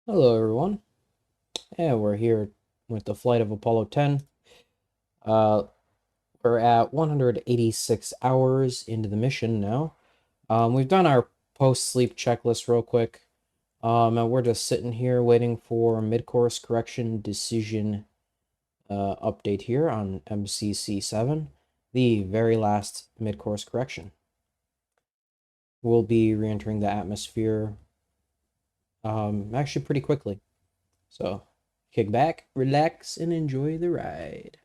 Hello, everyone. And we're here with the flight of Apollo 10. Uh, we're at 186 hours into the mission now. We've done our post-sleep checklist real quick. And we're just sitting here waiting for mid-course correction decision update here on MCC7, the very last mid-course correction. We'll be re-entering the atmosphere actually pretty quickly. So kick back, relax, and enjoy the ride.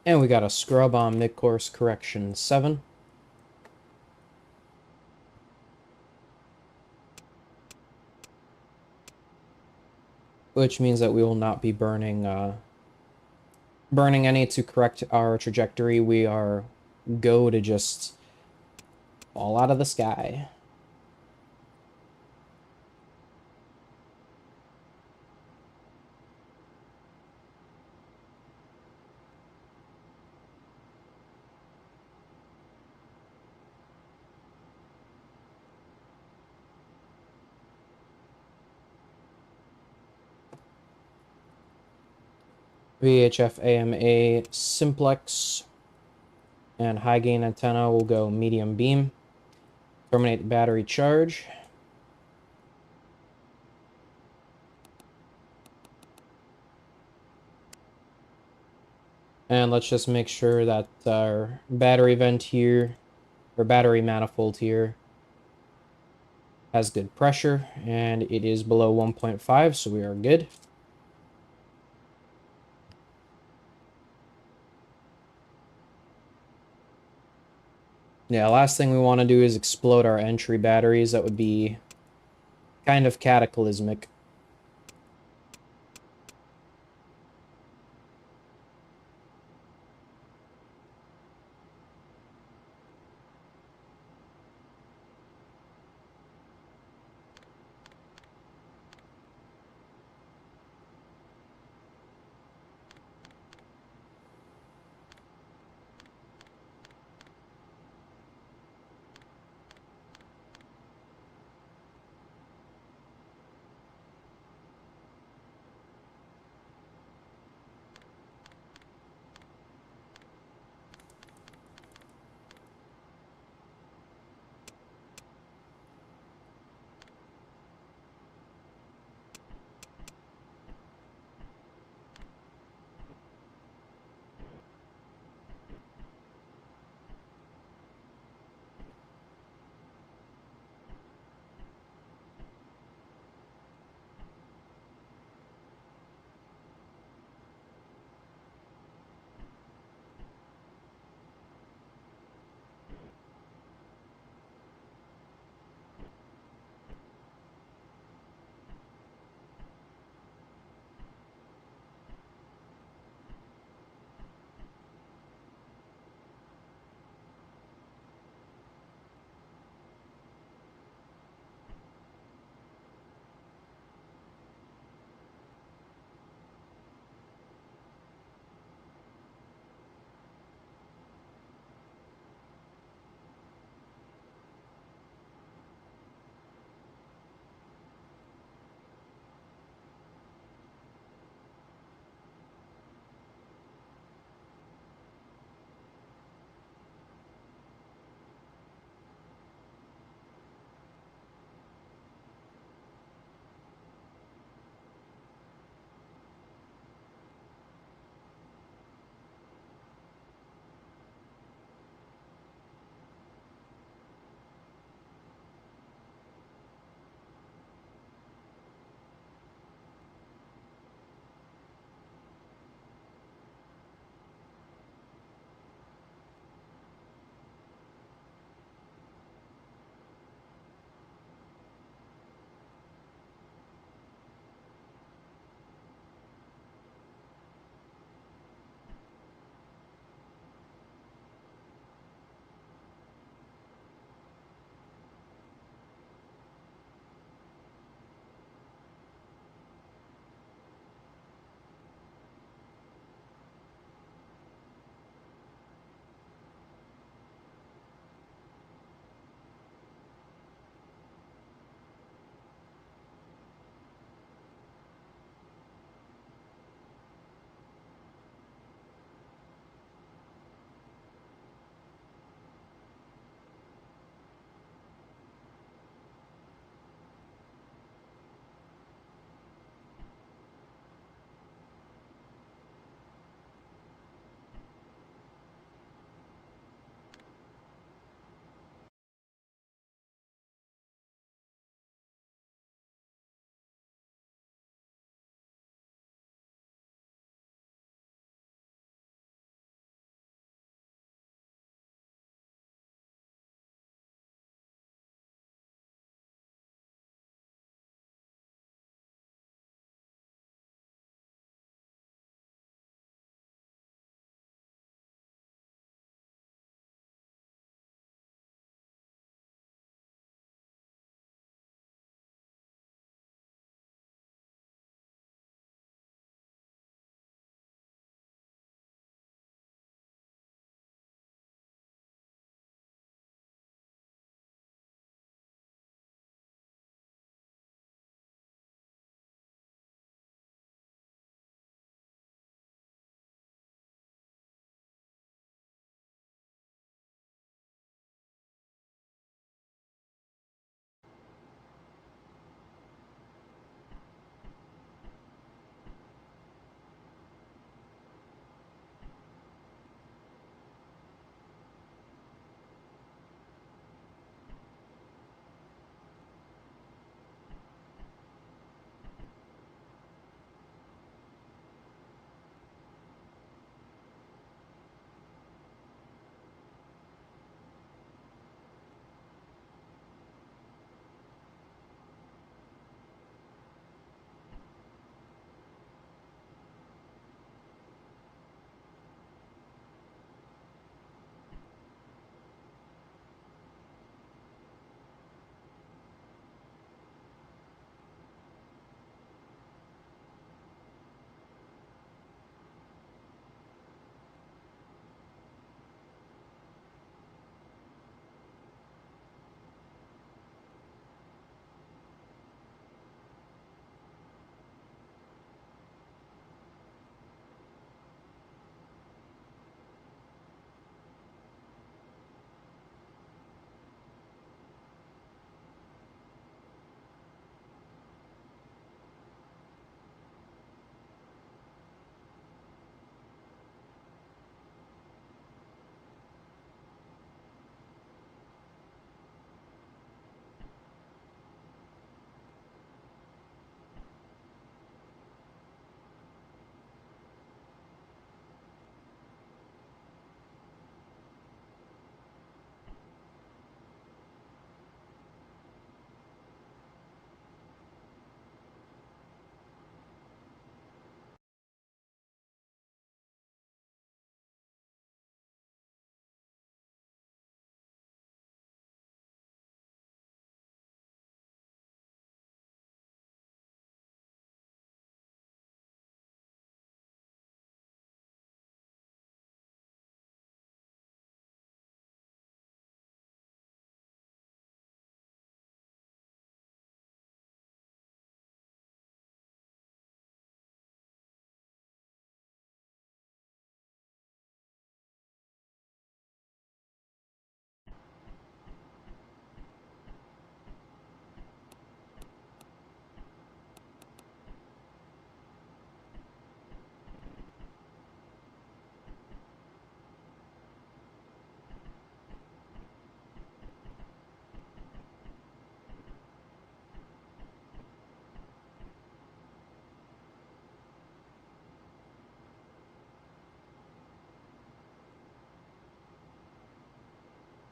And we got a scrub on mid-course correction 7. Which means that we will not be burning any to correct our trajectory. We are go to just fall out of the sky. VHF AMA simplex and high gain antenna will go medium beam. Terminate battery charge. And let's just make sure that our battery vent here, or battery manifold here, has good pressure, and it is below 1.5, so we are good. Yeah, last thing we want to do is explode our entry batteries. That would be kind of cataclysmic.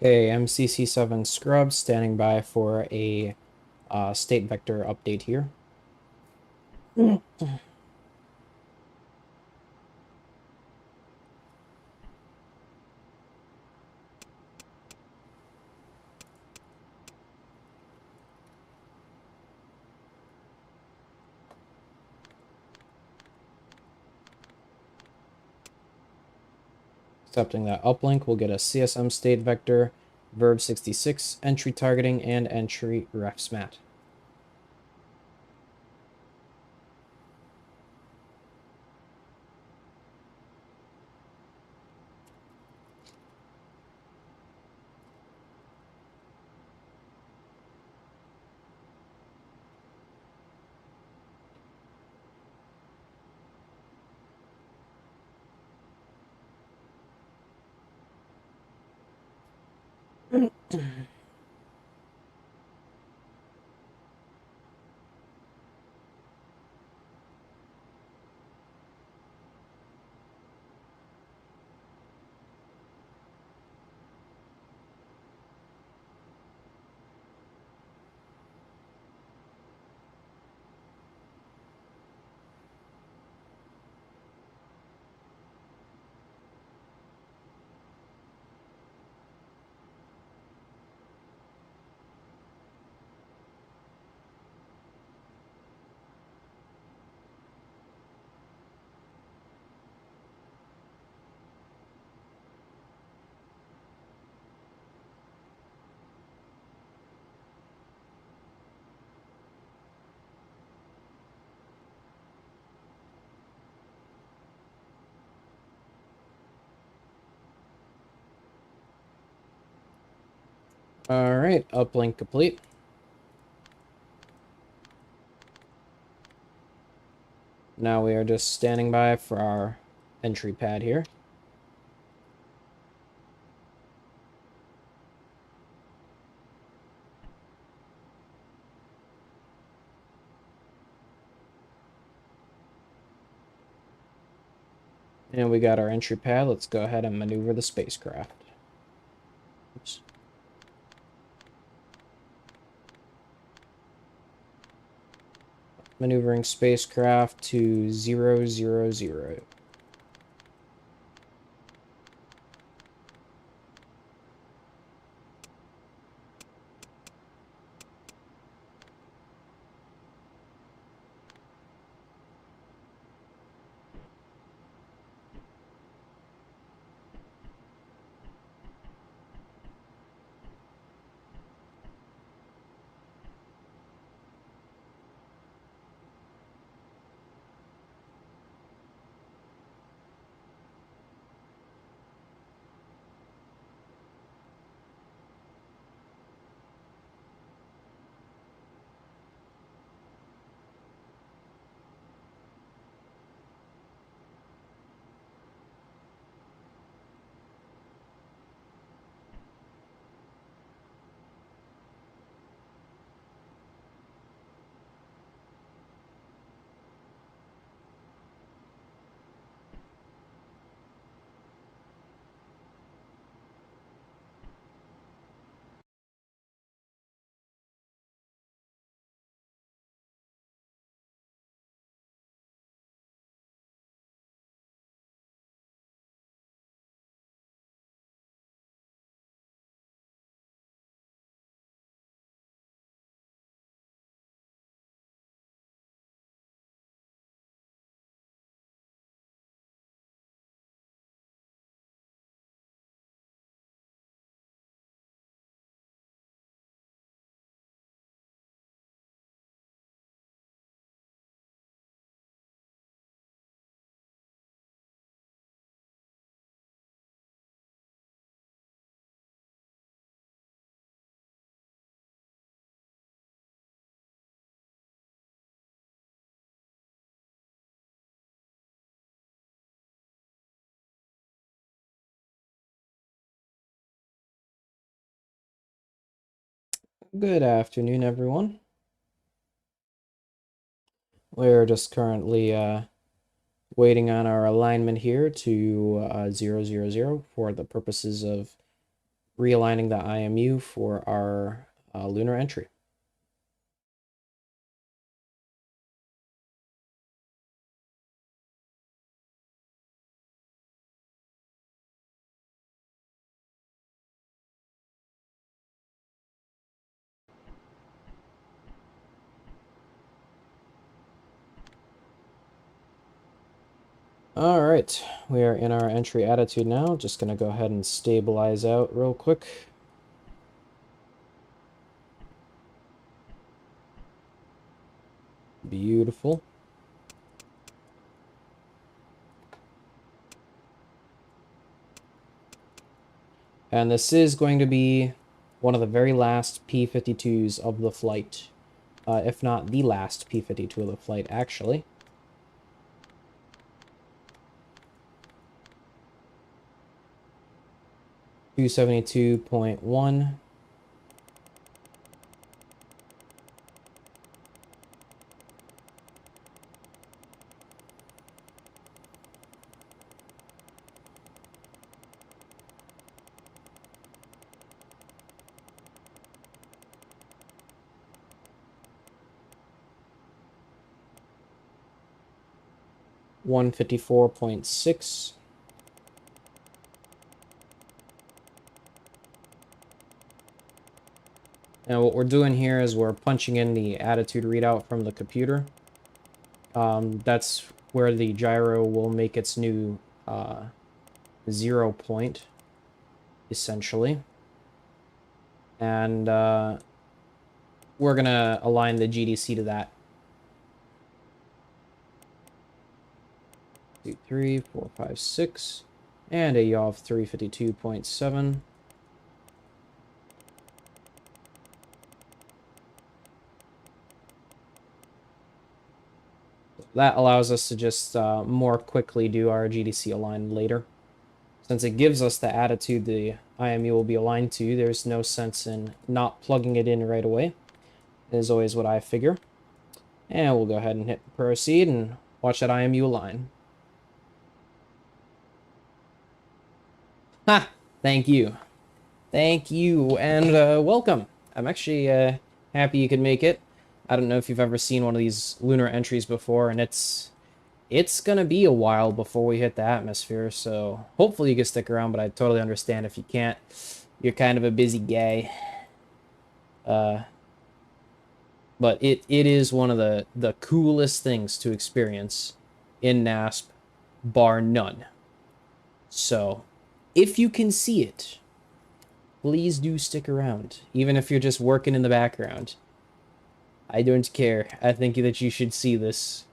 Okay, MCC7 Scrub standing by for a state vector update here. Accepting that uplink, we'll get a CSM state vector, verb66, entry targeting, and entry refsmat. All right, uplink complete. Now we are just standing by for our entry pad here. And we got our entry pad. Let's go ahead and maneuver the spacecraft. Oops. Maneuvering spacecraft to 000. Good afternoon, everyone. We're just currently waiting on our alignment here to 000 for the purposes of realigning the IMU for our lunar entry. All right, we are in our entry attitude now. Just gonna go ahead and stabilize out real quick. Beautiful. And this is going to be one of the very last P-52s of the flight. If not the last P-52 of the flight, actually. $272.1. $154.6. And what we're doing here is we're punching in the attitude readout from the computer. That's where the gyro will make its new 0 point, essentially. And we're going to align the GDC to that. 2, 3, 4, 5, 6. And a yaw of 352.7. That allows us to just more quickly do our GDC align later. Since it gives us the attitude the IMU will be aligned to, there's no sense in not plugging it in right away. Is always what I figure. And we'll go ahead and hit proceed and watch that IMU align. Ha! Thank you. Thank you, and welcome. I'm actually happy you could make it. I don't know if you've ever seen one of these lunar entries before, and it's gonna be a while before we hit the atmosphere, so hopefully you can stick around, but I totally understand if you can't. You're kind of a busy guy. But it is one of the coolest things to experience in NASP, bar none. So, if you can see it, please do stick around, even if you're just working in the background. I don't care. I think that you should see this.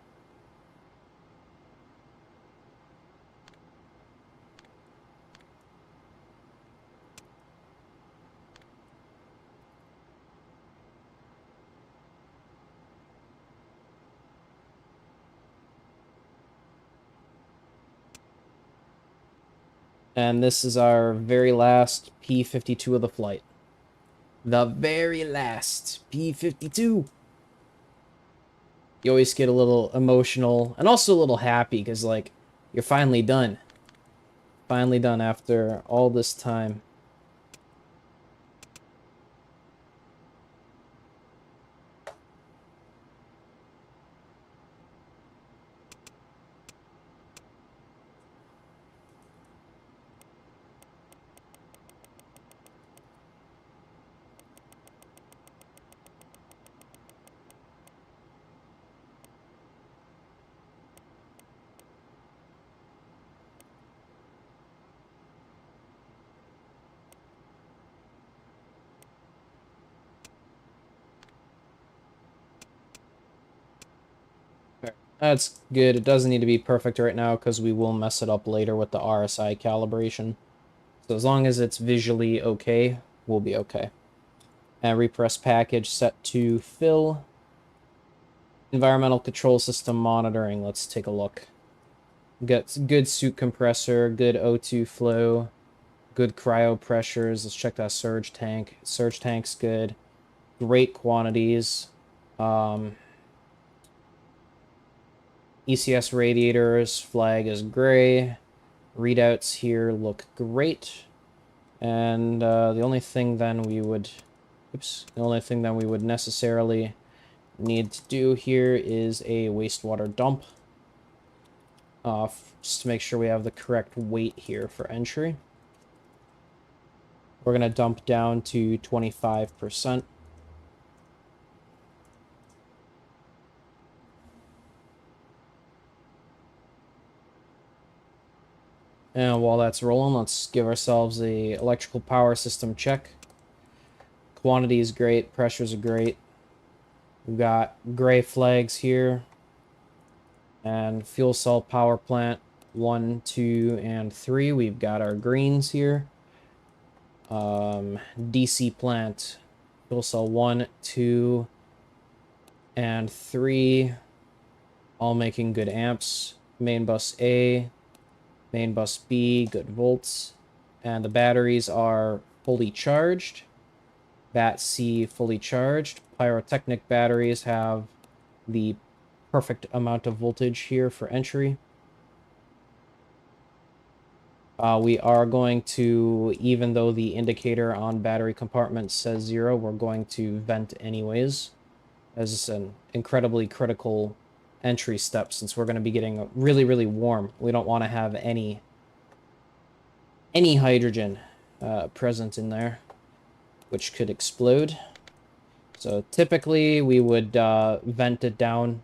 And this is our very last P-52 of the flight. The very last P-52. You always get a little emotional and also a little happy because, like, you're finally done. Finally done after all this time. That's good. It doesn't need to be perfect right now because we will mess it up later with the RSI calibration. So as long as it's visually okay, we'll be okay. And repress package set to fill. Environmental control system monitoring. Let's take a look. Got good suit compressor, good O2 flow, good cryo pressures. Let's check that surge tank. Surge tank's good. Great quantities. ECS radiators, flag is gray. Readouts here look great. And the only thing then we would... Oops. The only thing then we would necessarily need to do here is a wastewater dump. Just to make sure we have the correct weight here for entry. We're going to dump down to 25%. And while that's rolling, let's give ourselves a electrical power system check. Quantity is great, pressures are great. We've got gray flags here. And fuel cell power plant 1, 2, and 3. We've got our greens here. DC plant, fuel cell 1, 2, and 3. All making good amps. Main bus A, main bus B, good volts. And the batteries are fully charged. Bat C fully charged. Pyrotechnic batteries have the perfect amount of voltage here for entry. We are going to, even though the indicator on battery compartment says 0, we're going to vent anyways, as an incredibly critical entry step, since we're going to be getting really, really warm. We don't want to have any hydrogen present in there, which could explode. So typically we would vent it down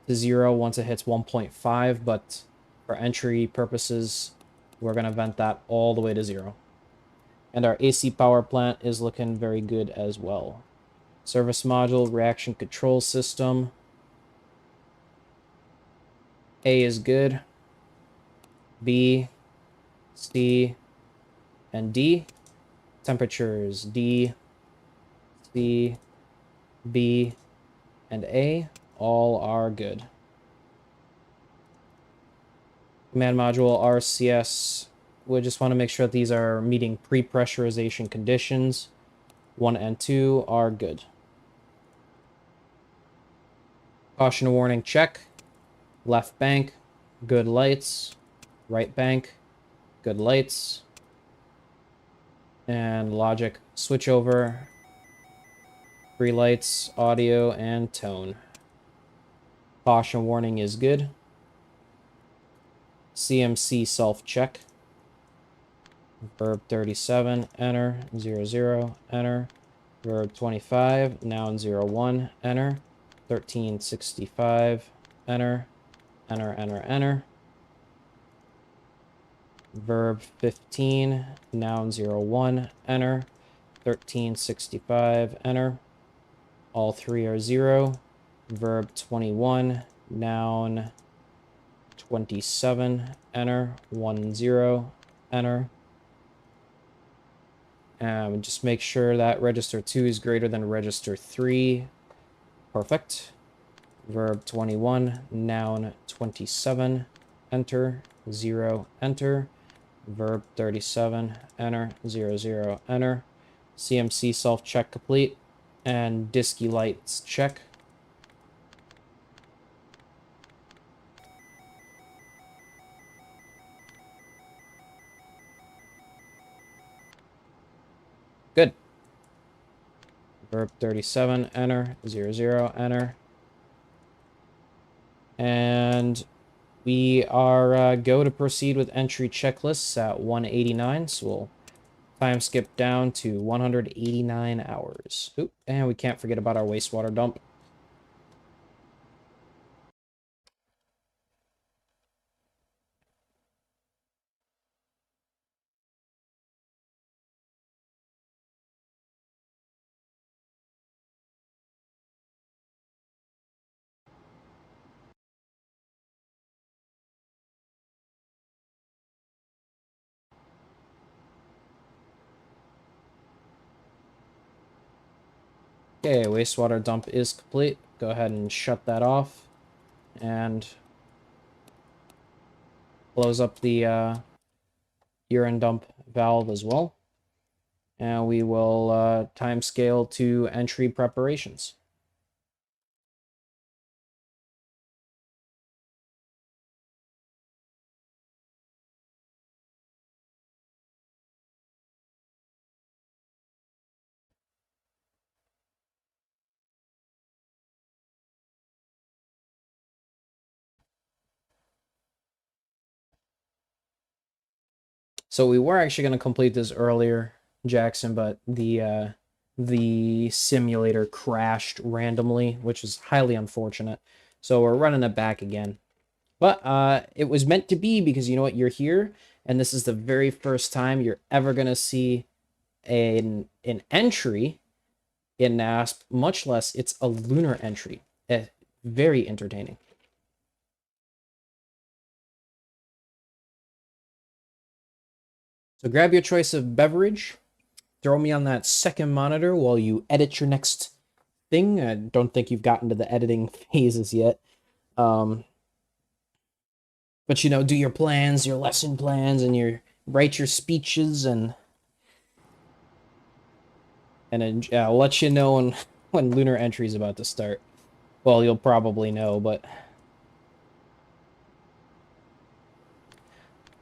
to 0 once it hits 1.5, but for entry purposes, we're going to vent that all the way to 0. And our AC power plant is looking very good as well. Service module, reaction control system. A is good. B, C, and D. Temperatures D, C, B, and A all are good. Command module RCS. We just want to make sure that these are meeting pre-pressurization conditions. 1 and 2 are good. Caution warning check. Left bank, good lights. Right bank, good lights. And logic switch over. 3 lights, audio, and tone. Caution warning is good. CMC self-check. Verb 37, enter. 00, enter. Verb 25, noun 01, enter. 1365, enter. Enter, enter, enter. Verb 15, noun 01, enter. 1365, enter. All 3 are 0. Verb 21, noun 27, enter. 10, enter. Just make sure that register 2 is greater than register 3. Perfect. Verb 21, noun 27, enter. 0, enter. Verb 37, enter. 00, enter. CMC self-check complete. And disky lights check. Good. Verb 37, enter. 00, enter. And we are go to proceed with entry checklists at 189. So we'll time skip down to 189 hours. Oop, and we can't forget about our wastewater dump. Okay, wastewater dump is complete. Go ahead and shut that off. And close up the urine dump valve as well. And we will time scale to entry preparations. So we were actually going to complete this earlier, Jackson, but the simulator crashed randomly, which was highly unfortunate. So we're running it back again. But it was meant to be because you know what, you're here, and this is the very first time you're ever gonna see an entry in NASP, much less it's a lunar entry. Very entertaining. So grab your choice of beverage, throw me on that second monitor while you edit your next thing. I don't think you've gotten to the editing phases yet. But you know, do your plans, your lesson plans, and write your speeches, and I'll let you know when when lunar entry is about to start. Well, you'll probably know, but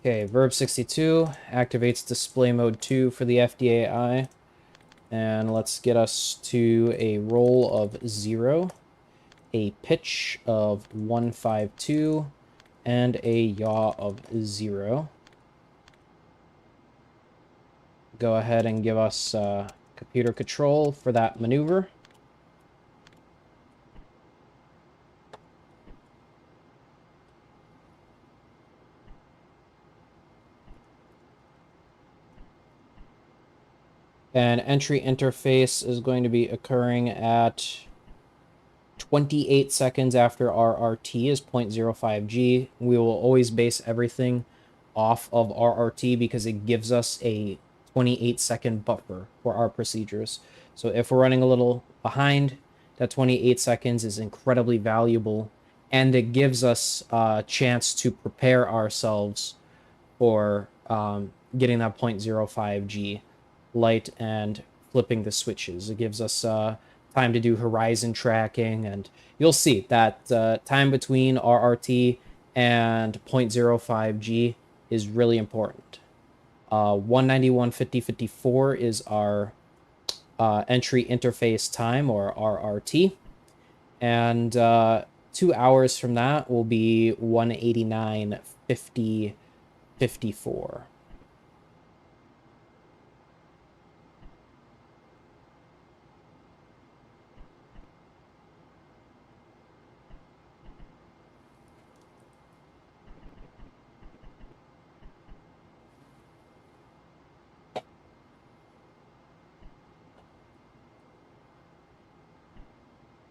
okay. Verb 62 activates display mode 2 for the FDAI, and let's get us to a roll of 0, a pitch of 152, and a yaw of 0. Go ahead and give us computer control for that maneuver. And entry interface is going to be occurring at 28 seconds after RRT is 0.05G. We will always base everything off of RRT because it gives us a 28-second buffer for our procedures. So if we're running a little behind, that 28 seconds is incredibly valuable, and it gives us a chance to prepare ourselves for getting that 0.05G light and flipping the switches. It gives us time to do horizon tracking, and you'll see that time between RRT and 0.05G is really important. 191.50.54 is our entry interface time, or RRT, and 2 hours from that will be 189.50.54.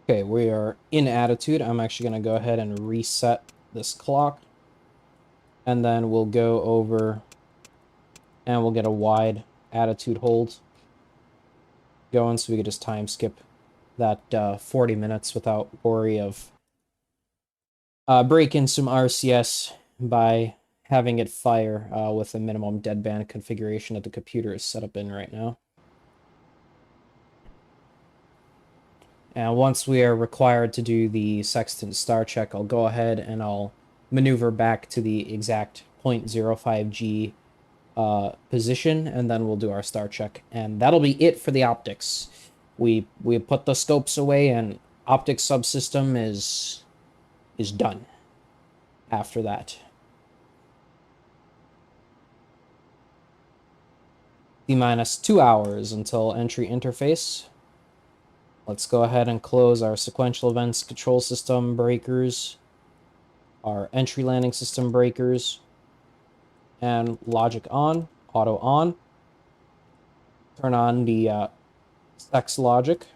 Okay, we are in attitude. I'm actually going to go ahead and reset this clock. And then we'll go over and we'll get a wide attitude hold going so we could just time skip that 40 minutes without worry of breaking some RCS by having it fire with a minimum deadband configuration that the computer is set up in right now. And once we are required to do the sextant star check, I'll go ahead and I'll maneuver back to the exact 0.05G position, and then we'll do our star check. And that'll be it for the optics. We put the scopes away, and optics subsystem is done after that. T-minus 2 hours until entry interface. Let's go ahead and close our sequential events control system breakers, our entry landing system breakers, and logic on, auto on. Turn on the sex logic,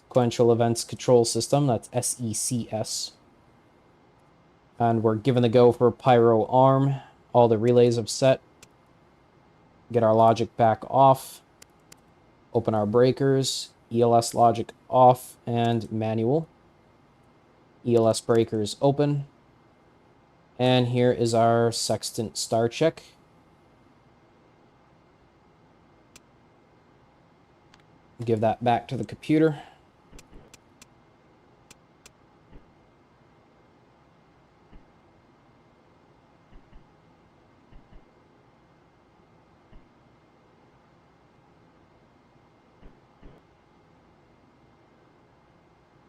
sequential events control system, that's SECS. And we're given the go for pyro arm. All the relays have set. Get our logic back off. Open our breakers. ELS logic off and manual. ELS breakers open. And here is our sextant star check. Give that back to the computer.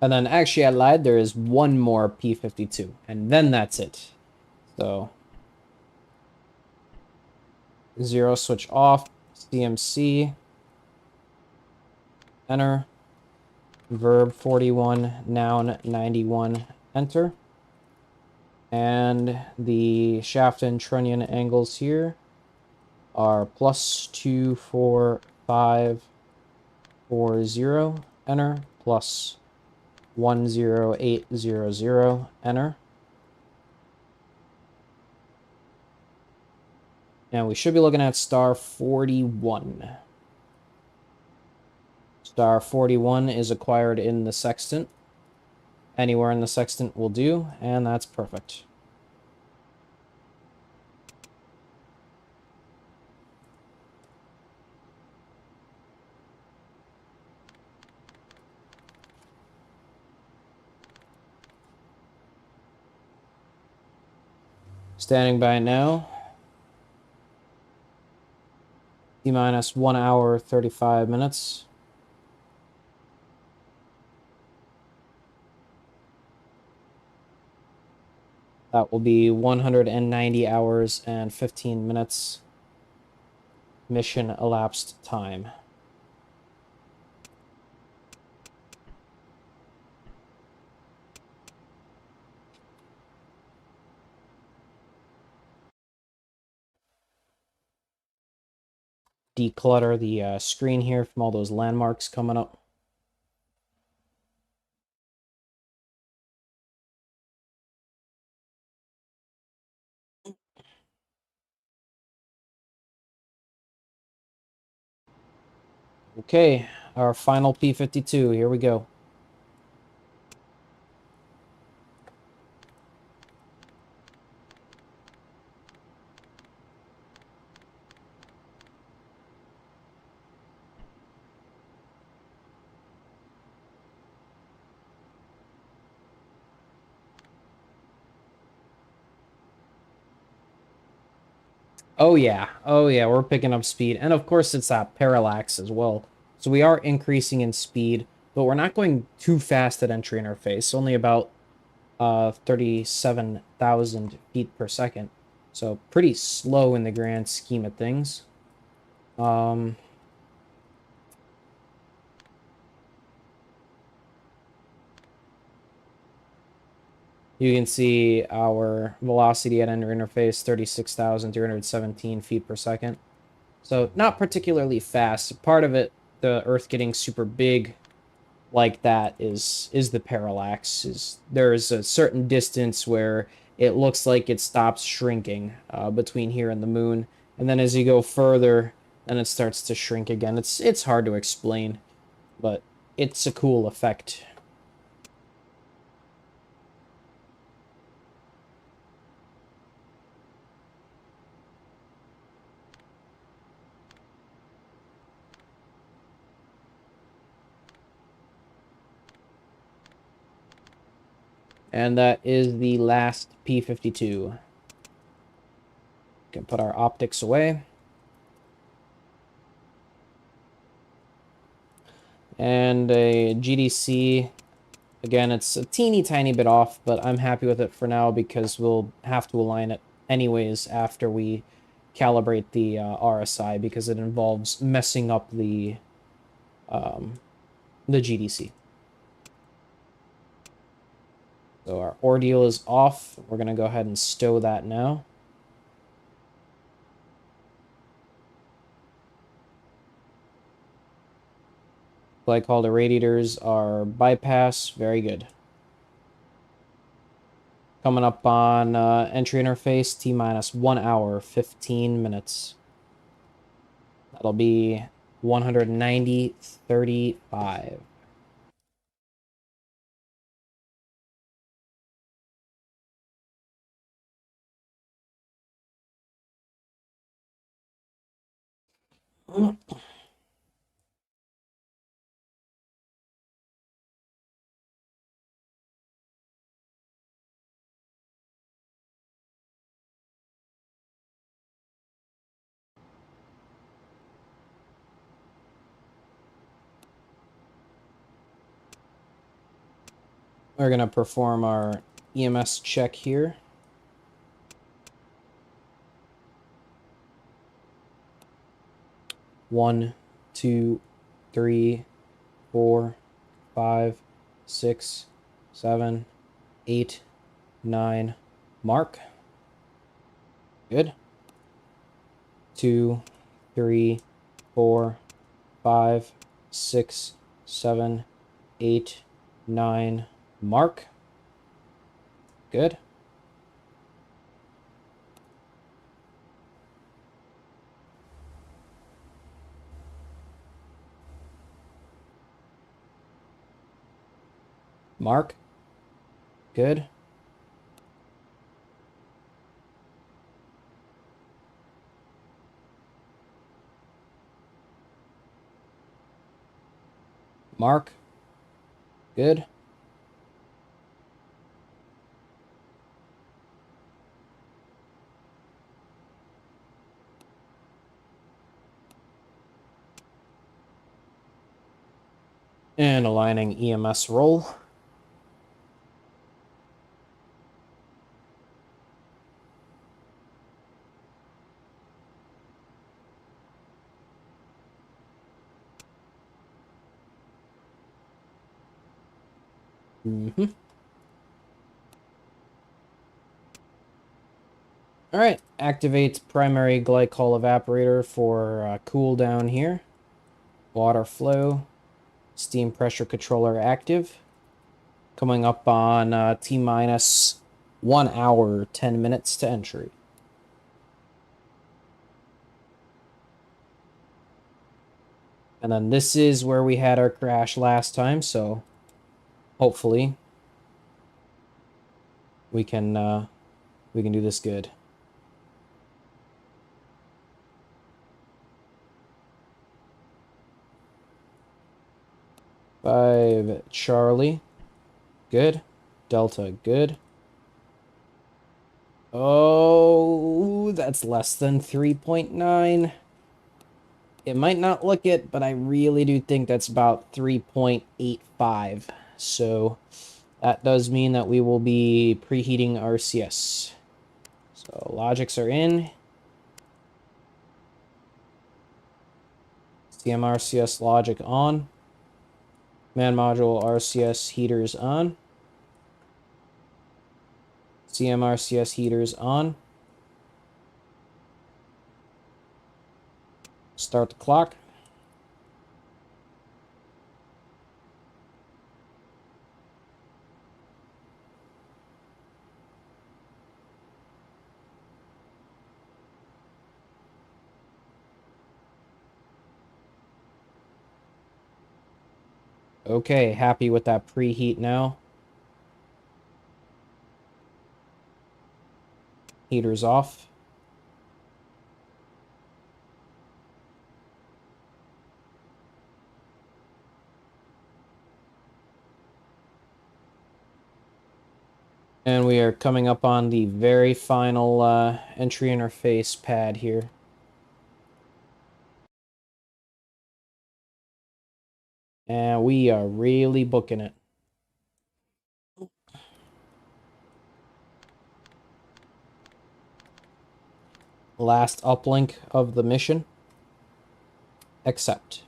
And then actually I lied, there is one more P52, and then that's it. So 0 switch off, CMC, enter. Verb 41, noun 91, enter. And the shaft and trunnion angles here are +2, 4, 5, 4, 0, enter, plus 1, 0, 8, 0, 0, enter. And we should be looking at star 41. Star 41 is acquired in the sextant. Anywhere in the sextant will do, and that's perfect. Standing by now. T-minus 1 hour, 35 minutes. That will be 190 hours and 15 minutes mission elapsed time. Declutter the screen here from all those landmarks coming up. Okay, our final P-52. Here we go. Oh yeah, we're picking up speed. And of course it's that parallax as well. So we are increasing in speed, but we're not going too fast at entry interface. Only about 37,000 feet per second. So pretty slow in the grand scheme of things. You can see our velocity at enter interface, 36,317 feet per second. So not particularly fast. Part of it, the Earth getting super big like that is the parallax. There's a certain distance where it looks like it stops shrinking between here and the moon, and then as you go further, then it starts to shrink again. It's hard to explain, but it's a cool effect. And that is the last P-52. Can put our optics away. And a GDC, again, it's a teeny tiny bit off, but I'm happy with it for now because we'll have to align it anyways after we calibrate the RSI because it involves messing up the GDC. So our ordeal is off. We're going to go ahead and stow that now. Glycol radiators are bypass. Very good. Coming up on entry interface, T-minus 1 hour, 15 minutes. That'll be 190.35. We're going to perform our EMS check here. 1, 2, 3, 4, 5, 6, 7, 8, 9. Mark. Good. 2, 3, 4, 5, 6, 7, 8, 9. Mark. Good. Mark. Good. Mark. Good. And aligning EMS roll. All right, activates primary glycol evaporator for cool down here. Water flow, steam pressure controller active. Coming up on T minus 1 hour, 10 minutes to entry. And then this is where we had our crash last time, so hopefully we can do this good. 5 Charlie, good. Delta, good. Oh, that's less than 3.9. It might not look it, but I really do think that's about 3.85. So that does mean that we will be preheating RCS. So logics are in. CMRCS logic on. Command module RCS heaters on. CMRCS heaters on. Start the clock. Okay, happy with that preheat now. Heaters off. And we are coming up on the very final entry interface pad here. And we are really booking it. Last uplink of the mission. Accept.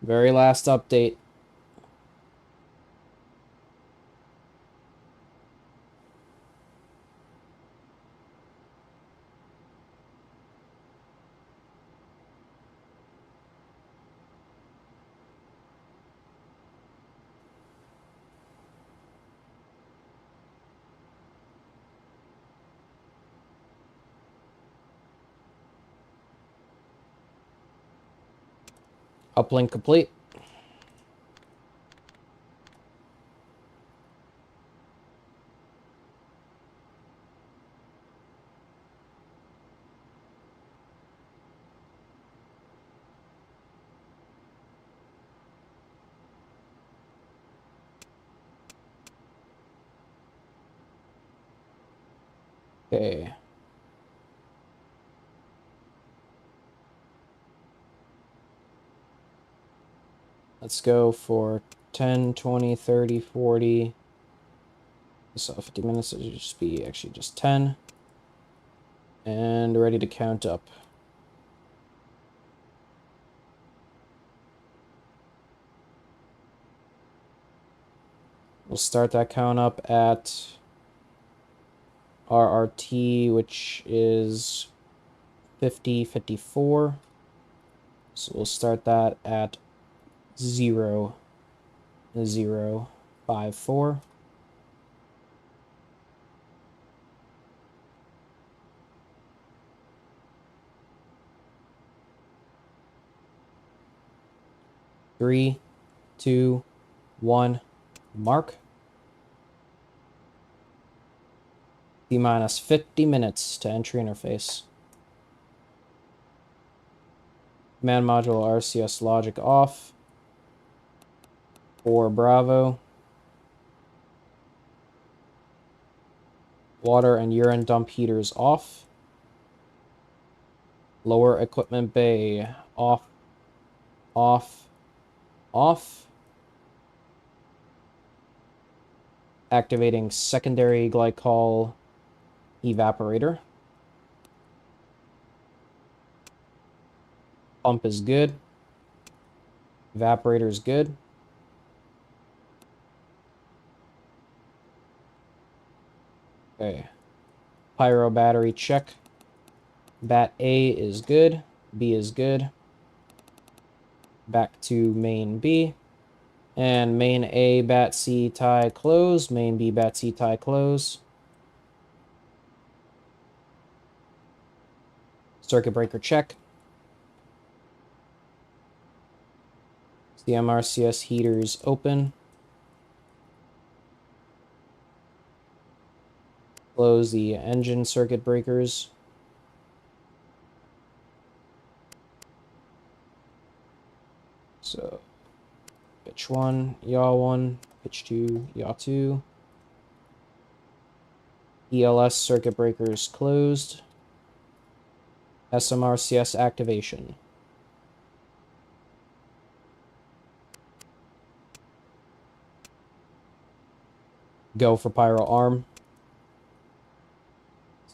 Very last update. Uplink complete. Okay. Let's go for 10, 20, 30, 40. So 50 minutes, it should just be actually just 10. And ready to count up. We'll start that count up at RRT, which is 5054. So we'll start that at 0, 0, 5, 4. Three, 2, 1, mark. T-minus 50 minutes to entry interface. Command module RCS logic off. 4 Bravo. Water and urine dump heaters off. Lower equipment bay off, off, off. Activating secondary glycol evaporator. Pump is good. Evaporator is good. Okay. Pyro battery check. Bat A is good. B is good. Back to main B. And main A, bat C, tie, close. Main B, bat C, tie, close. Circuit breaker check. CMRCS heaters open. Close the engine circuit breakers. So, pitch 1, yaw 1, pitch 2, yaw 2. ELS circuit breakers closed. SMRCS activation. Go for pyro arm.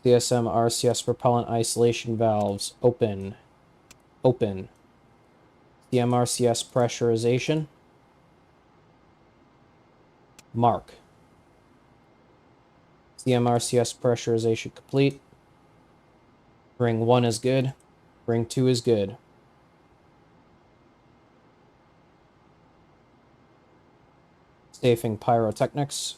CSM RCS propellant isolation valves open. Open. CMRCS pressurization. Mark. CMRCS pressurization complete. Ring 1 is good. Ring 2 is good. Safing pyrotechnics.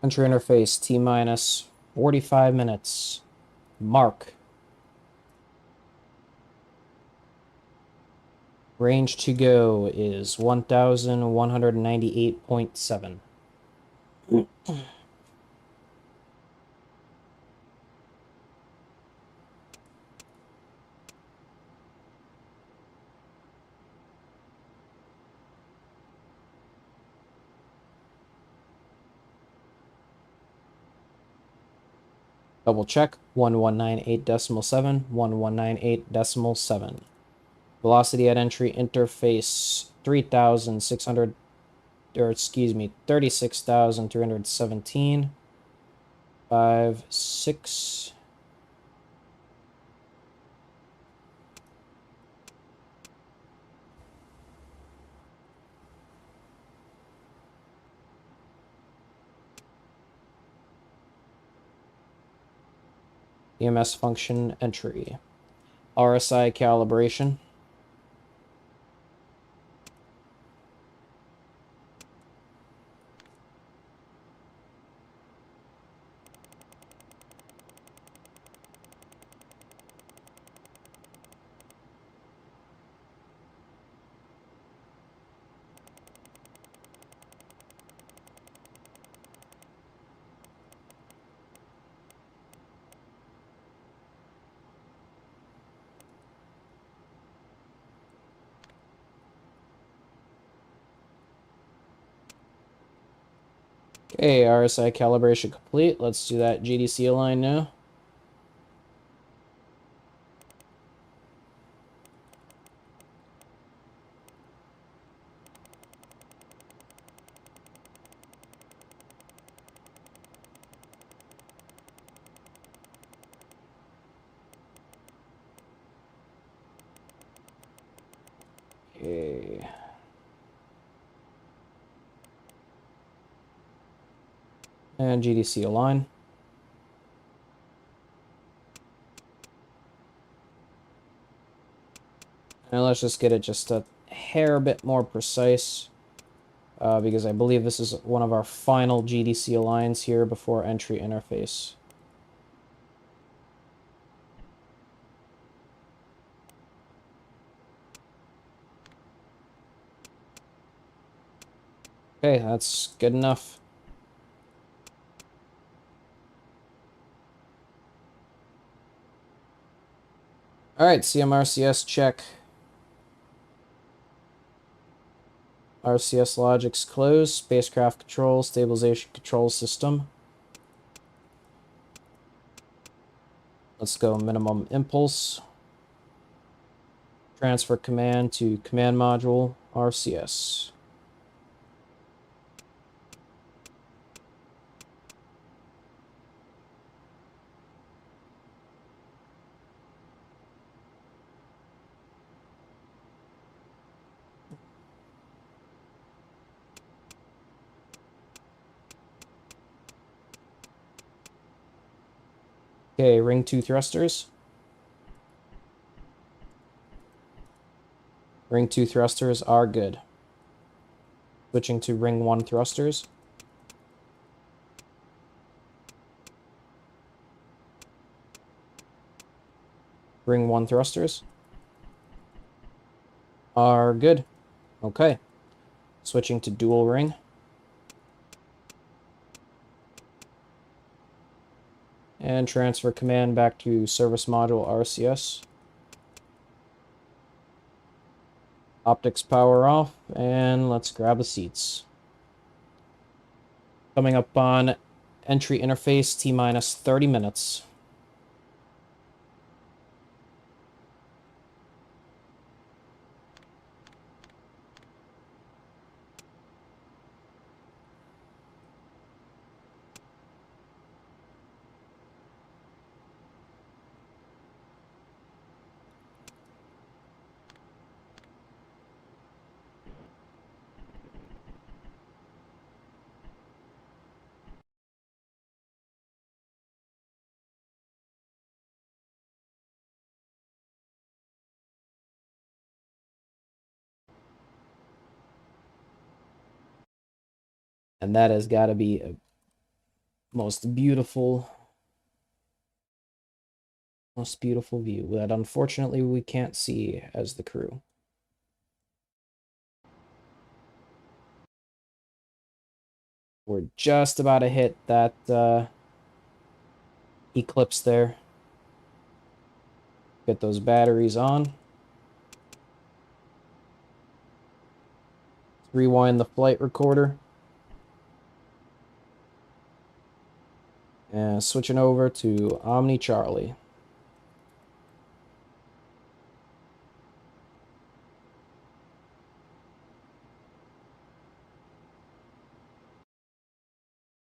Entry interface T-minus 45 minutes. Mark. Range to go is 1,198.7. Double check. 1198.7. 1198.7. Velocity at entry interface 3,600, or excuse me, 36,317. 5, 6. EMS function entry. RSI calibration. Okay, RSI calibration complete. Let's do that GDC align now. Okay. And GDC align. And let's just get it just a hair bit more precise, because I believe this is one of our final GDC aligns here before entry interface. Okay, that's good enough. All right, CMRCS check. RCS logics closed. Spacecraft control, stabilization control system. Let's go minimum impulse. Transfer command to command module, RCS. Okay, ring 2 thrusters. Ring 2 thrusters are good. Switching to ring 1 thrusters. Ring 1 thrusters are good. Okay. Switching to dual ring. And transfer command back to service module RCS. Optics power off, and let's grab the seats. Coming up on entry interface, T-minus 30 minutes. And that has got to be a most beautiful view that unfortunately we can't see as the crew. We're just about to hit that eclipse there. Get those batteries on. Rewind the flight recorder. And switching over to Omni Charlie.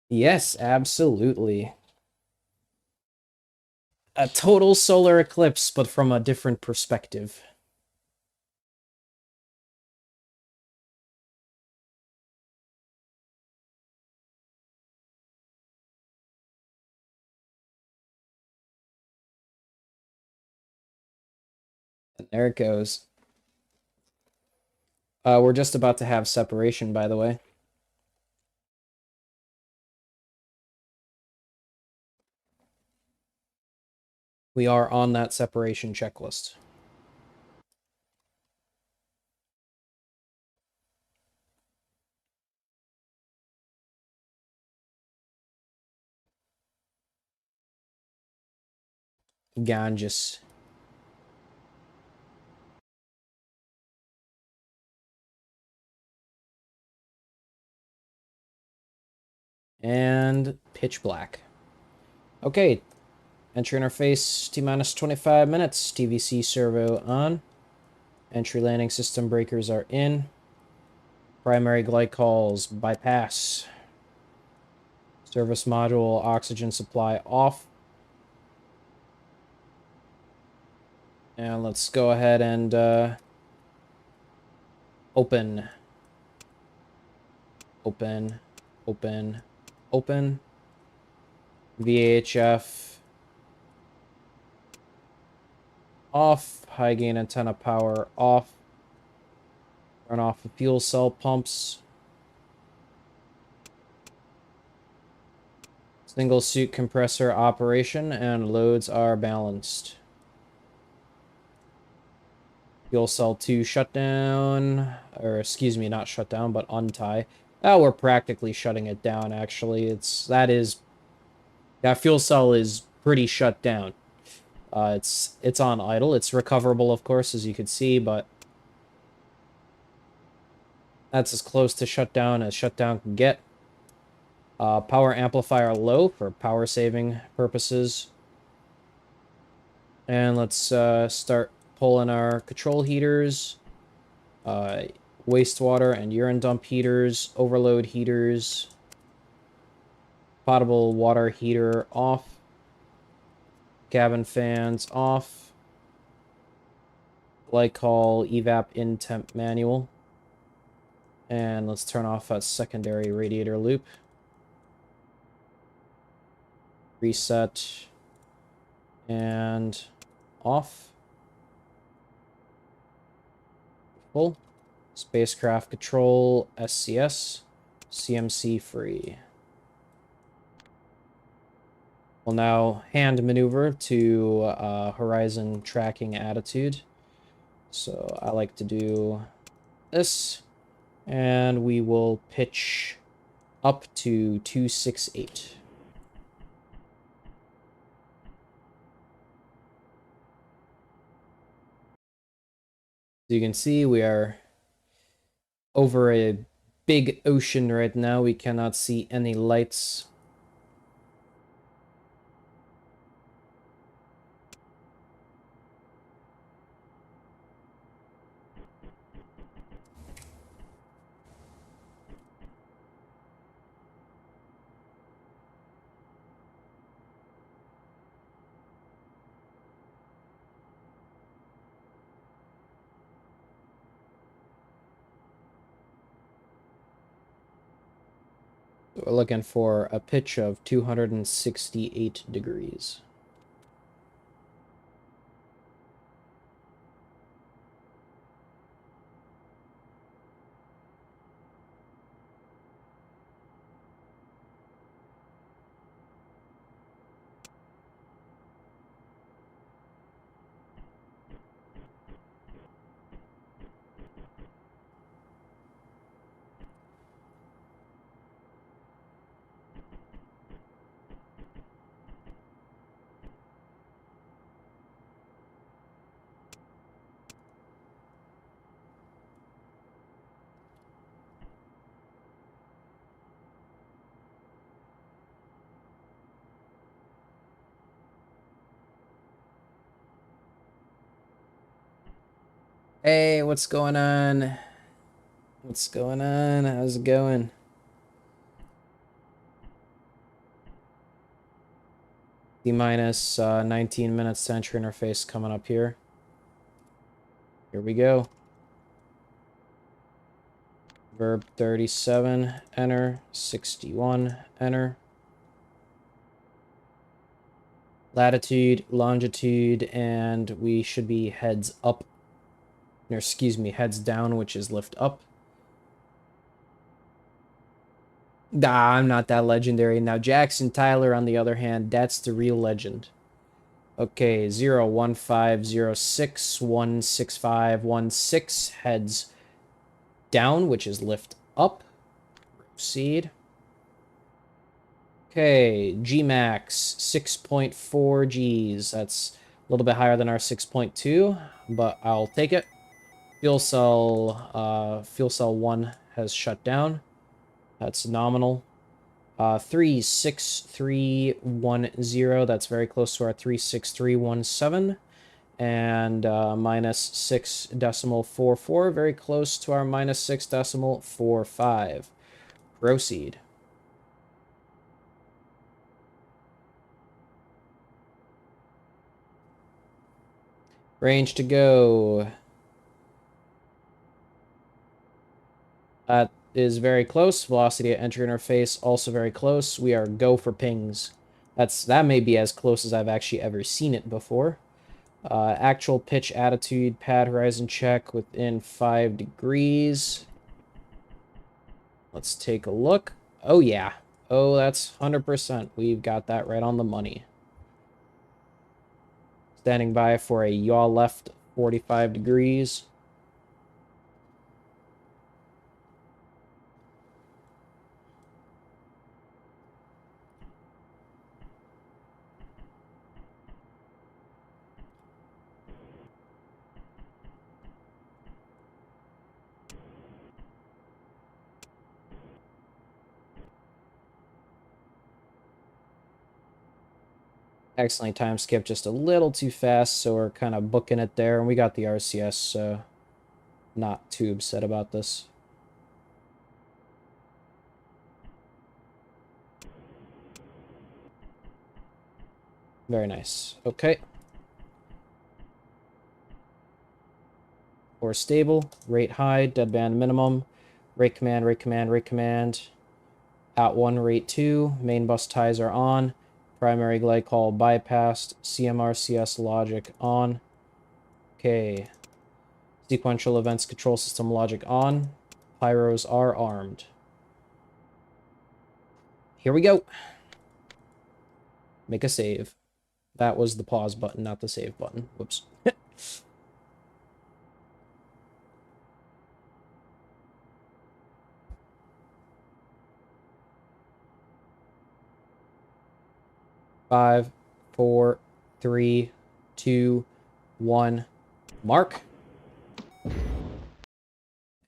Yes, absolutely. A total solar eclipse, but from a different perspective. And there it goes. We're just about to have separation, by the way. We are on that separation checklist. Ganges. And pitch black. Okay, entry interface T-minus 25 minutes. TVC servo on. Entry landing system breakers are in. Primary glycols bypass. Service module oxygen supply off. And let's go ahead and open. Open. Open. Open. VHF off. High gain antenna power off. Run off the fuel cell pumps. Single suit compressor operation and loads are balanced. Fuel cell 2 shutdown, or excuse me, not shutdown, but untie. Oh, we're practically shutting it down, actually. That fuel cell is pretty shut down. It's on idle. It's recoverable, of course, as you can see, but that's as close to shutdown as shutdown can get. Power amplifier low for power saving purposes. And let's start pulling our control heaters, wastewater and urine dump heaters, overload heaters, potable water heater off, cabin fans off, glycol evap in temp manual, and let's turn off that secondary radiator loop. Reset and off. Full. Spacecraft control, SCS, CMC free. We'll now hand maneuver to horizon tracking attitude. So I like to do this, and we will pitch up to 268. As you can see, we are over a big ocean right now. We cannot see any lights. We're looking for a pitch of 268 degrees. Hey, what's going on? What's going on? How's it going? T-minus 19 minutes to entry interface coming up here. Here we go. Verb 37, enter. 61, enter. Latitude, longitude, and we should be heads up. Or excuse me, heads down, which is lift up. Nah, I'm not that legendary. Now, Jackson Tyler, on the other hand, that's the real legend. Okay, 01506165116 heads down, which is lift up. Proceed. Okay, Gmax 6.4 Gs. That's a little bit higher than our 6.2, but I'll take it. Fuel cell 1 has shut down. That's nominal. 36310. That's very close to our 36317. And minus 6.44, very close to our minus 6.45. Proceed. Range to go. That is very close. Velocity at entry interface, also very close. We are go for pings. That may be as close as I've actually ever seen it before. Actual pitch attitude, pad horizon check within 5 degrees. Let's take a look. Oh, yeah. Oh, that's 100%. We've got that right on the money. Standing by for a yaw left 45 degrees. Excellent time skip, just a little too fast, so we're kind of booking it there. And we got the RCS, so not too upset about this. Very nice. Okay. Or stable, rate high, deadband minimum, rate command, rate command, rate command. At 1, rate 2, main bus ties are on, primary glycol bypassed, CMRCS logic on. Okay. Sequential events control system logic on. Pyros are armed. Here we go. Make a save. That was the pause button, not the save button. Whoops. 5, 4, 3, 2, 1. Mark.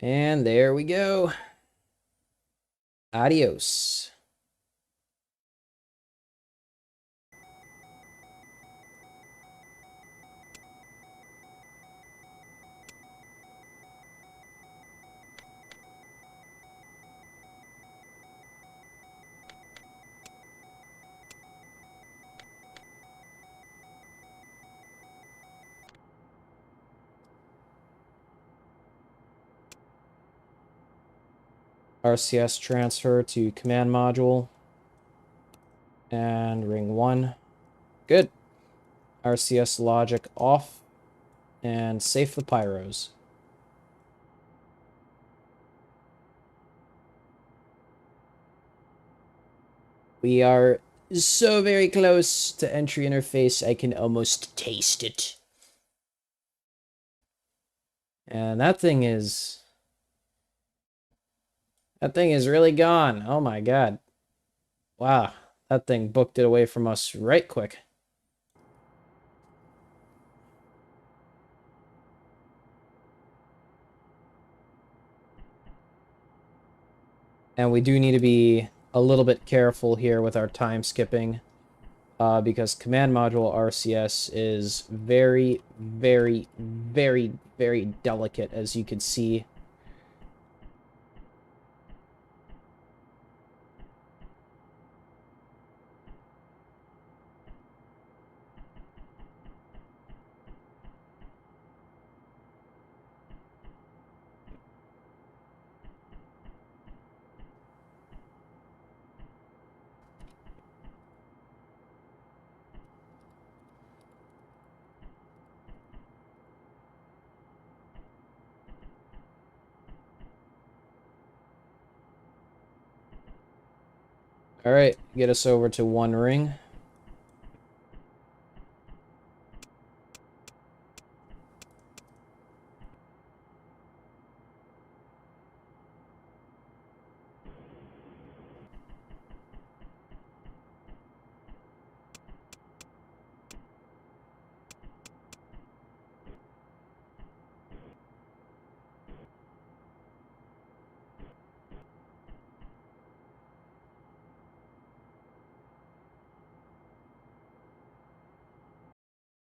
And there we go. Adios. RCS transfer to command module. And ring 1. Good. RCS logic off. And safe the pyros. We are so very close to entry interface, I can almost taste it. And that thing is really gone. Oh my god. Wow. That thing booked it away from us right quick. And we do need to be a little bit careful here with our time skipping. Because command module RCS is very, very, very, very delicate, as you can see. All right, get us over to 1 ring.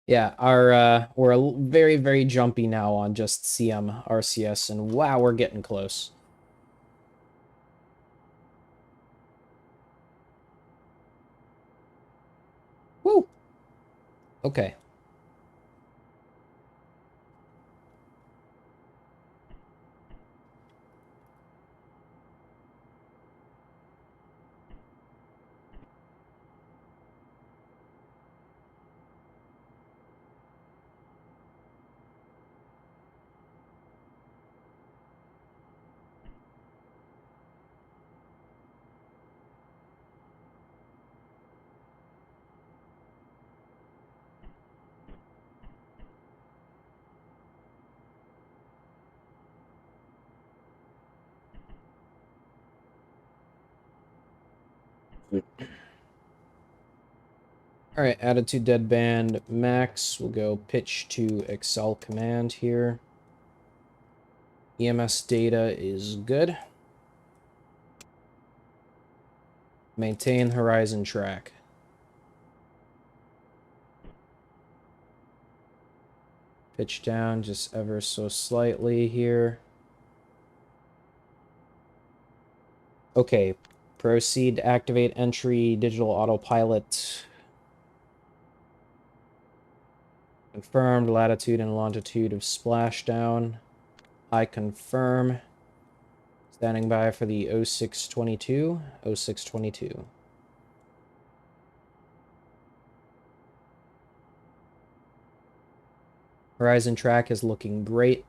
Yeah, our we're very, very jumpy now on just CM RCS, and wow, we're getting close. Woo! Okay. All right, attitude deadband max. We'll go pitch to Excel command here. EMS data is good. Maintain horizon track. Pitch down just ever so slightly here. Okay, proceed to activate entry digital autopilot. Confirmed latitude and longitude of splashdown. I confirm. Standing by for the 0622. 0622. Horizon track is looking great.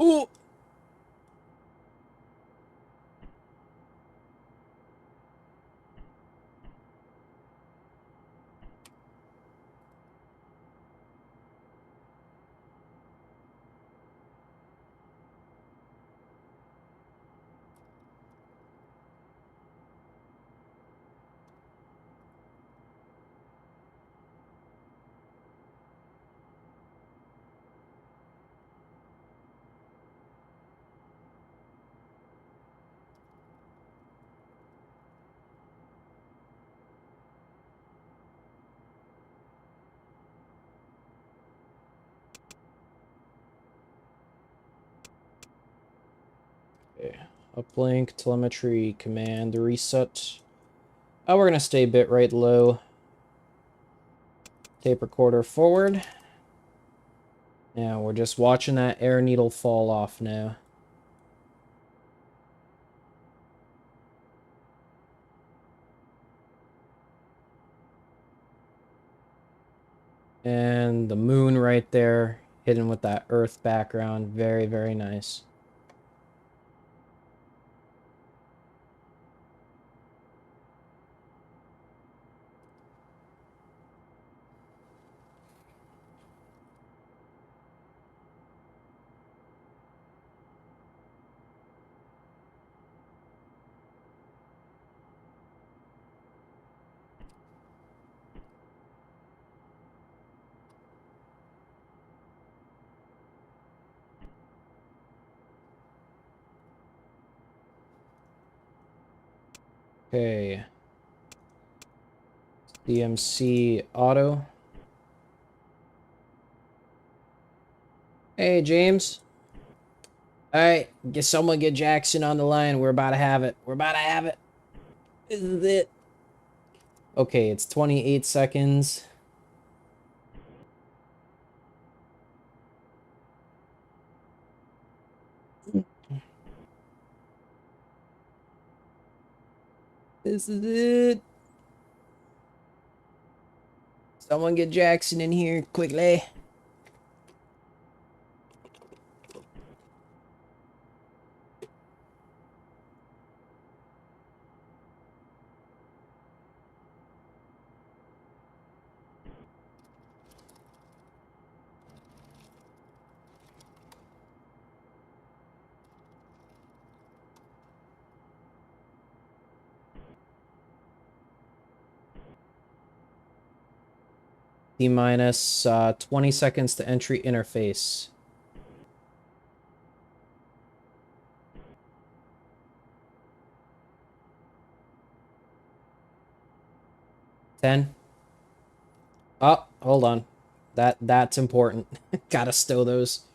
Ooh! Okay. Uplink, telemetry, command, reset. Oh, we're gonna stay bitrate low. Tape recorder forward. Now we're just watching that air needle fall off now. And the moon right there, hidden with that earth background. Very, very nice. Okay. DMC auto. Hey, James. All right, get someone get Jackson on the line. We're about to have it. We're about to have it. This is it. Okay, it's 28 seconds. This is it. Someone get Jackson in here quickly. T minus 20 seconds to entry interface. Ten. Oh, hold on. That's important. Gotta stow those.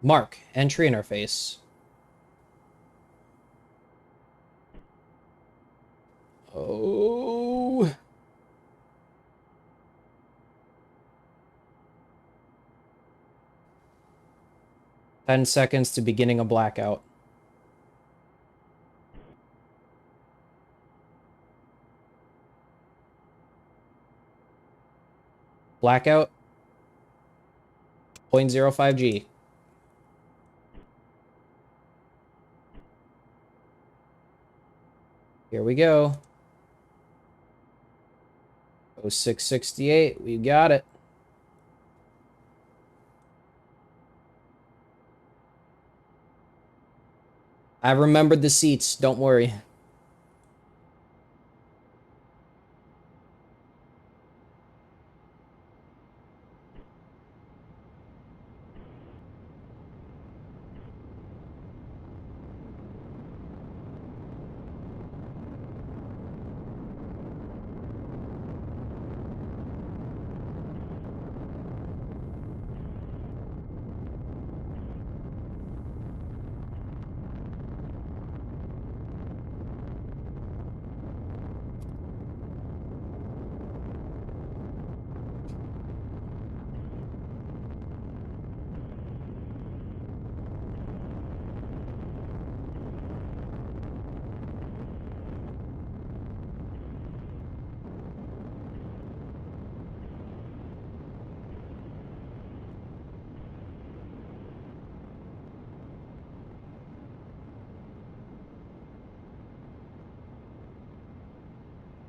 Mark, entry interface. Oh. 10 seconds to beginning a blackout. Blackout. 0.05 G. Here we go. 0668. We got it. I remembered the seats. Don't worry.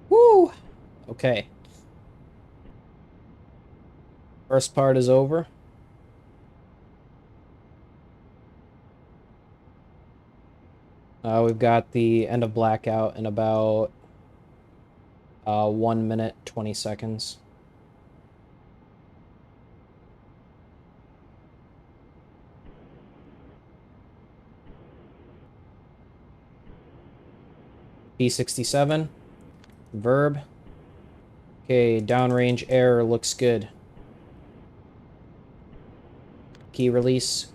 Woo! Okay. First part is over. We've got the end of blackout in about 1 minute, 20 seconds. P67. Verb. Okay, downrange error looks good. Key release.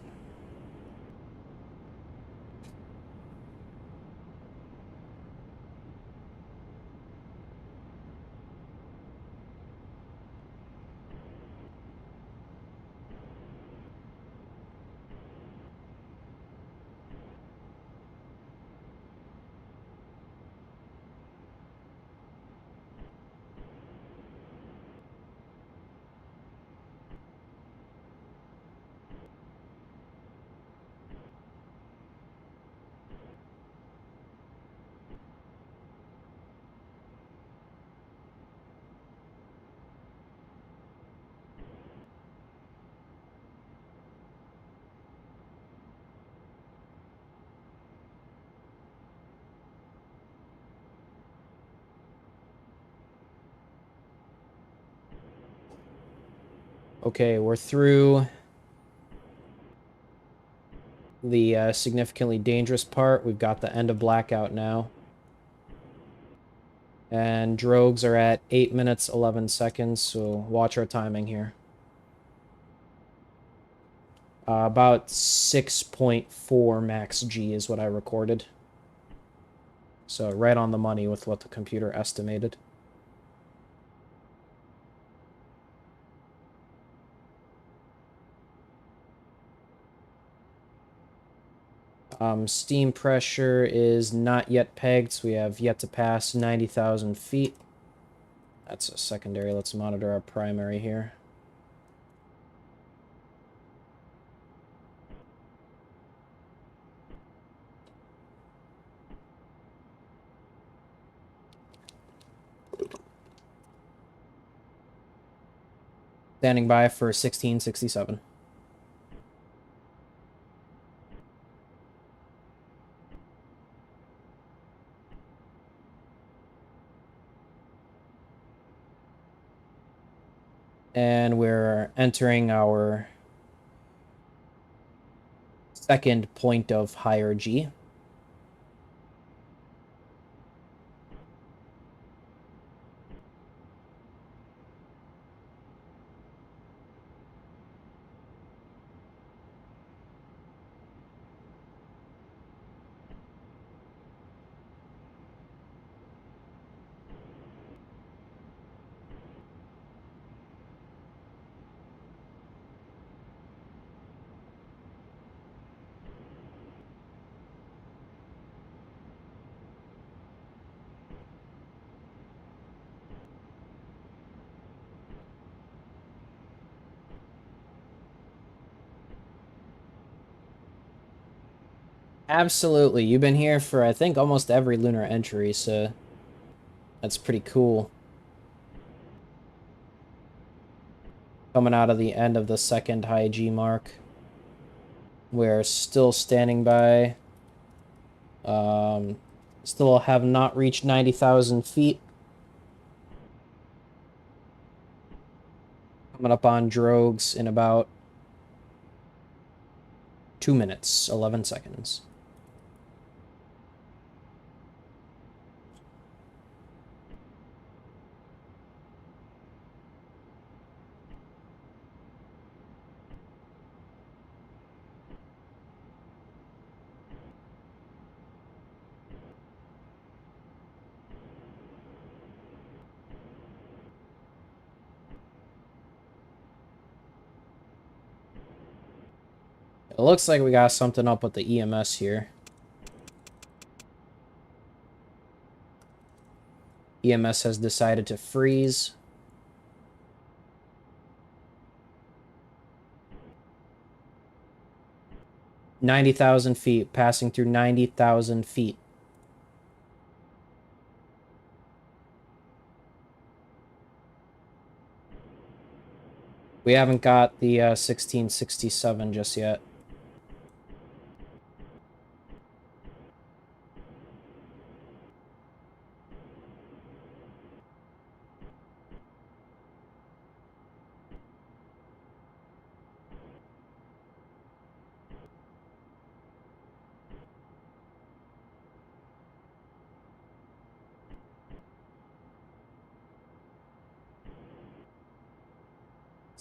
Okay, we're through the significantly dangerous part. We've got the end of blackout now. And drogues are at 8 minutes, 11 seconds, so watch our timing here. About 6.4 max G is what I recorded. So right on the money with what the computer estimated. Steam pressure is not yet pegged, so we have yet to pass 90,000 feet. That's a secondary. Let's monitor our primary here. Standing by for 1667. And we're entering our second point of higher G. Absolutely. You've been here for, I think, almost every lunar entry, so that's pretty cool. Coming out of the end of the second high G mark. We're still standing by. Still have not reached 90,000 feet. Coming up on drogues in about 2 minutes, 11 seconds. It looks like we got something up with the EMS here. EMS has decided to freeze. $90,000 feet, passing through 90,000 feet. We haven't got the 1667 just yet.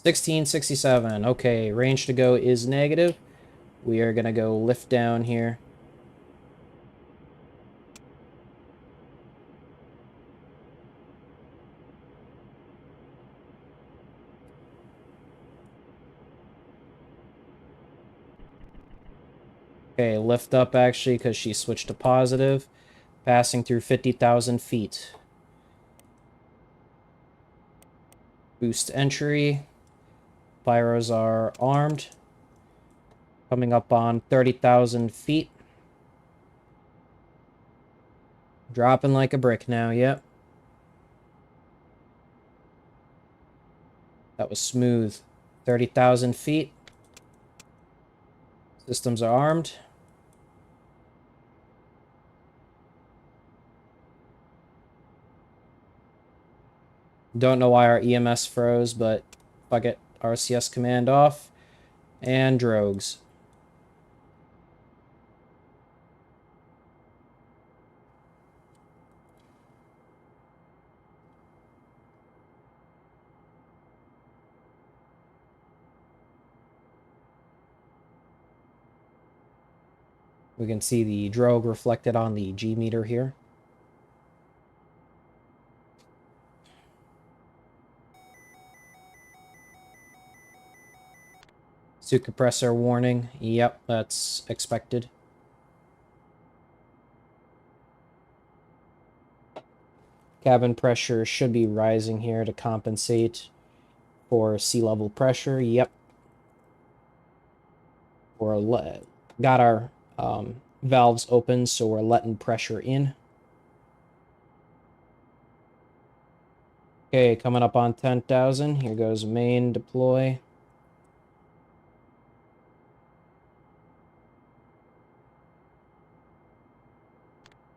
$1667. Okay, range to go is negative. We are gonna go lift down here. Okay, lift up actually because she switched to positive. Passing through 50,000 feet. Boost entry. Pyros are armed. Coming up on 30,000 feet. Dropping like a brick now, yep. That was smooth. 30,000 feet. Systems are armed. Don't know why our EMS froze, but fuck it. RCS command off. And drogues. We can see the drogue reflected on the G meter here. Suit compressor warning. Yep, that's expected. Cabin pressure should be rising here to compensate for sea level pressure. Yep. Got our valves open, so we're letting pressure in. Okay, coming up on 10,000. Here goes main deploy.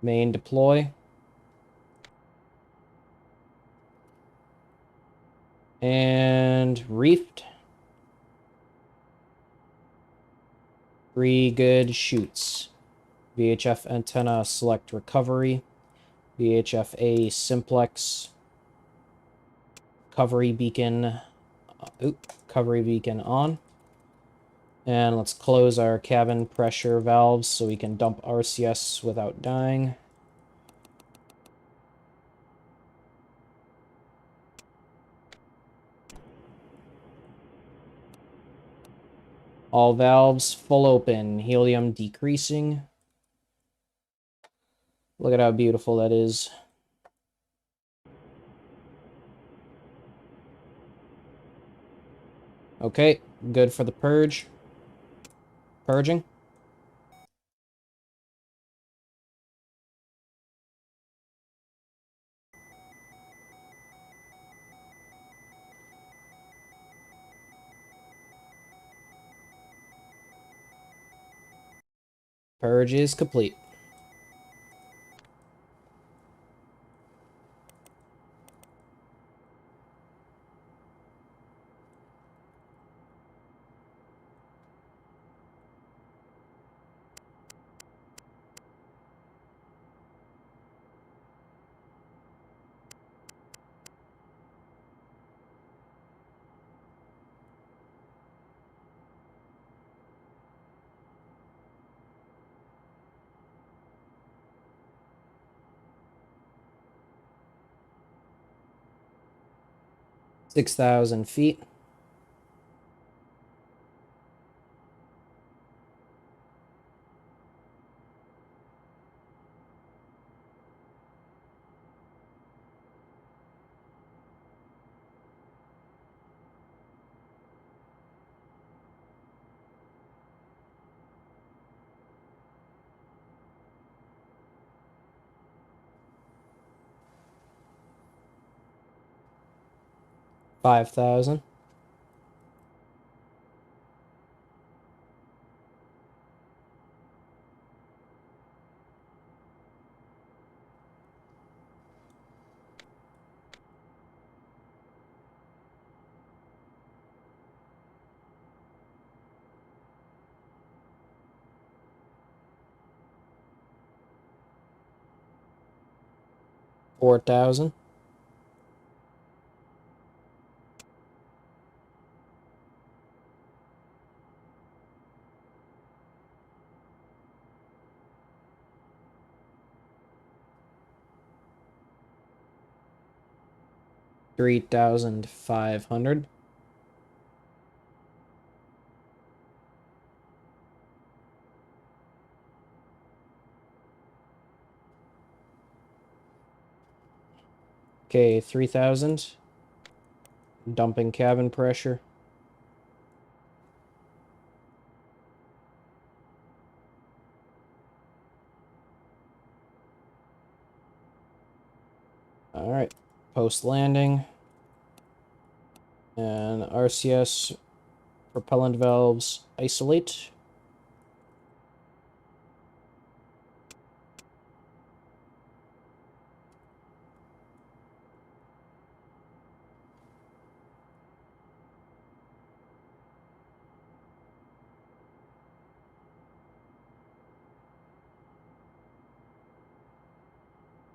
Main deploy. And reefed. 3 good shoots. VHF antenna select recovery. VHF-A simplex. Recovery beacon. Recovery beacon on. And let's close our cabin pressure valves so we can dump RCS without dying. All valves full open, helium decreasing. Look at how beautiful that is. Okay, good for the purge. Purging. Purge is complete. $6,000 feet. $5,000. $4,000. $3,500. Okay, 3,000. Dumping cabin pressure. Alright, post-landing. And RCS propellant valves isolate.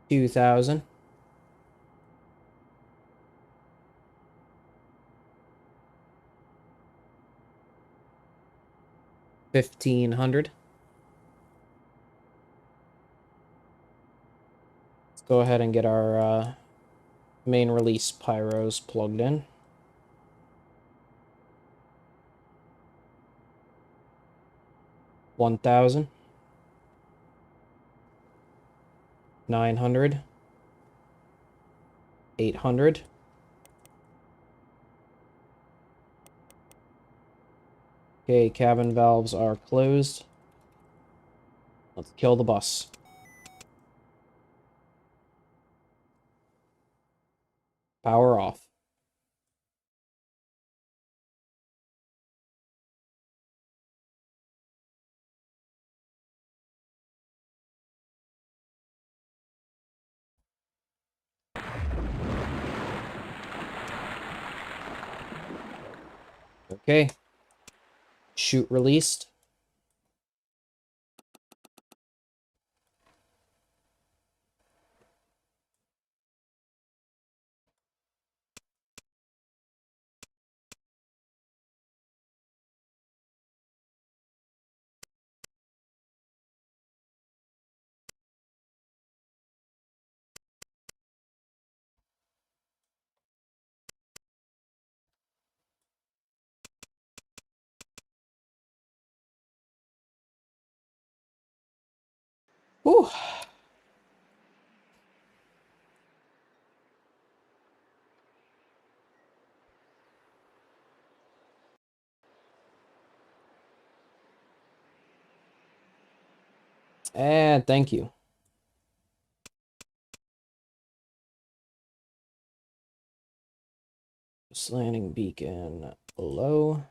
$2,000. 1,500. Let's go ahead and get our main release pyros plugged in. 1,000. 900. 800. Okay, cabin valves are closed. Let's kill the bus. Power off. Okay. Chute released. Whew. And thank you. Slanting beacon low.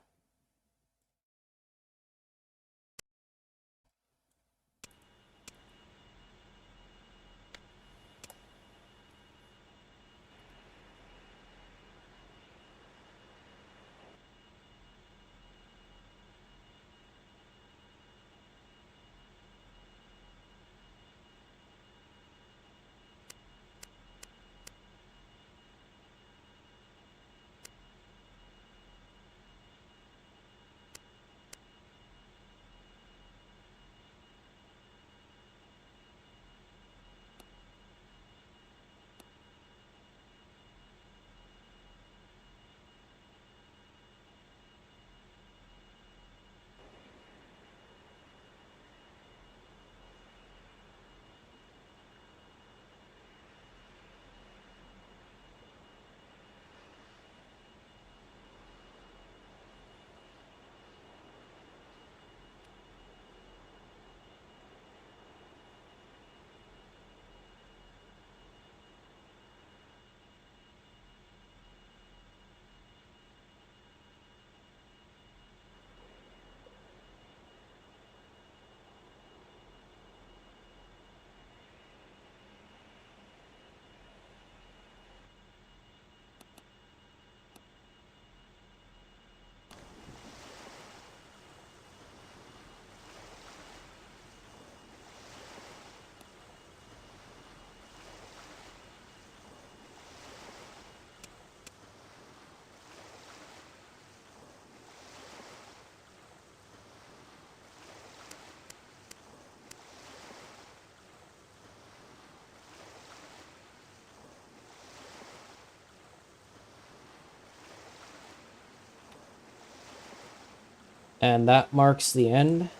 And that marks the end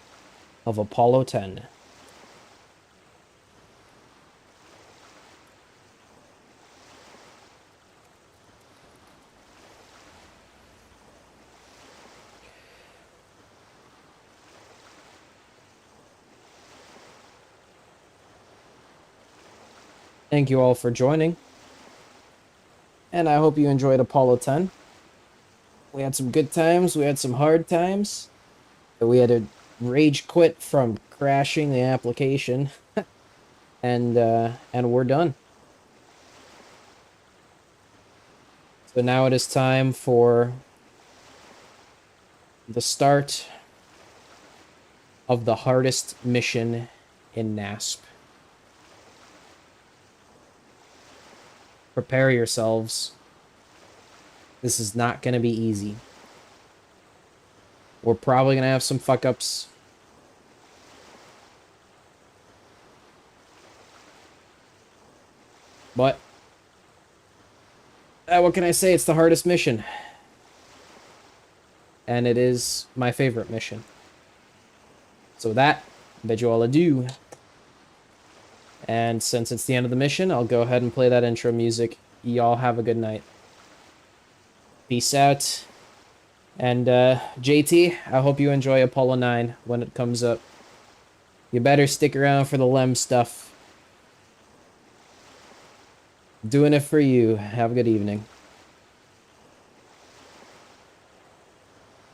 of Apollo 10. Thank you all for joining. And I hope you enjoyed Apollo 10. We had some good times, we had some hard times. We had to rage quit from crashing the application. And we're done. So now it is time for the start of the hardest mission in NASP. Prepare yourselves. This is not going to be easy. We're probably going to have some fuck-ups. But what can I say? It's the hardest mission. And it is my favorite mission. So with that, I bid you all adieu. And since it's the end of the mission, I'll go ahead and play that intro music. Y'all have a good night. Peace out. And JT, I hope you enjoy Apollo 9 when it comes up. You better stick around for the Lem stuff. Doing it for you. Have a good evening.